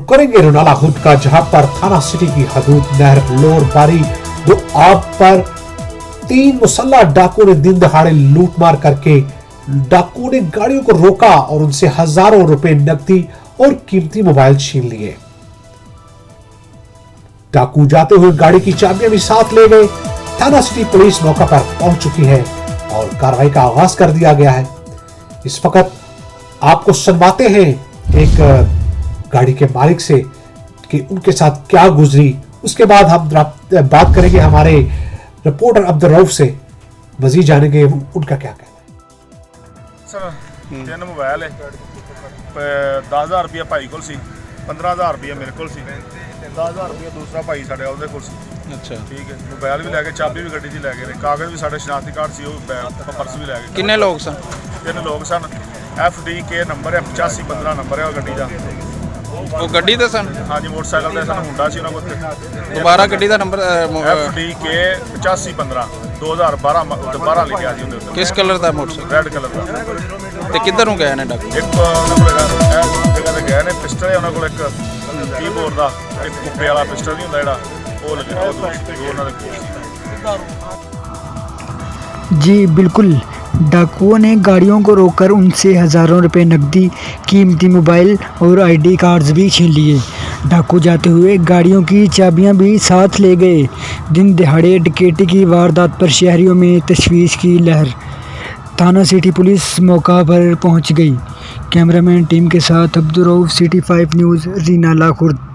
करेंगे रोनाला खुद का, जहां पर थाना सिटी की हदूद नहर लोर बारी दो आब पर 3 मुसल्ला डाकुओं ने दिन दहाड़े लूटमार करके डाकुओं ने गाड़ियों को रोका और उनसे हजारों रुपए नकदी और कीमती मोबाइल छीन लिए। डाकू जाते हुए गाड़ी की चाबियां भी साथ ले गए। थाना सिटी पुलिस मौका पर पहुंच चुकी है और कार्रवाई का आगाज कर दिया गया है। इस वक्त आपको सुनवाते हैं एक गाड़ी के मालिक से कि उनके साथ क्या गुजरी। उसके बाद हम बात करेंगे हमारे रिपोर्टर अब्दुल रऊफ से, मजीद जानेंगे उनका क्या कहना है। सर 3 मोबाइल है, 10,000 रुपया भाई को सी, 15,000 रुपया मेरे को सी, 10,000 रुपया दूसरा भाई साढ़े ਉਹਦੇ ਕੋਲ ਸੀ। अच्छा ठीक है, मोबाइल भी लैके, चाबी भी गड्डी 'ਚ ਲੈ ਗਏ, कागज भी साढ़े शनाख्ती कार्ड सी, पर्स भी लै गए। किन्ने लोग सन? 3 लोग सन। FDK नंबर है, 8515 नंबर है गड्डी का। वो गड्डी ते सन? हाँ जी, मोटरसाइकिल ते सन, हुंडा सी उन्होंने कोल। दोबारा गड्डी का नंबर FDK 8515 2012 लिखा सी उन्होंने। किस कलर का मोटरसाइकिल? रेड कलर का। ते किधर ਨੂੰ ਗਏ ਨੇ ਡਾਕੂ? ਇੱਕ ਉਹਨਾਂ ਕੋਲ ਜਗ੍ਹਾ ਤੇ ਗਏ ਨੇ, ਪਿਸਟਲ ਹੈ ਉਹਨਾਂ ਕੋਲ, ਇੱਕ ਕੀਬੋਰਡ ਦਾ, ਇੱਕ ਕੁੱਪੇ ਵਾਲਾ ਪਿਸਟਲ ਨਹੀਂ ਹੁੰਦਾ ਜਿਹੜਾ, ਉਹ ਲੱਗਿਆ ਉਹ ਉਹਨਾਂ ਦੇ ਕੋਲ ਸੀ। जी बिल्कुल, डाकुओं ने गाड़ियों को रोककर उनसे हज़ारों रुपए नकदी, कीमती मोबाइल और ID कार्ड्स भी छीन लिए। डाकू जाते हुए गाड़ियों की चाबियां भी साथ ले गए। दिन दिहाड़े डकैती की वारदात पर शहरियों में तशवीश की लहर। थाना सिटी पुलिस मौका पर पहुंच गई। कैमरामैन टीम के साथ अब्दुल रऊफ, सिटी 5 न्यूज़, रीनाला खुर्द।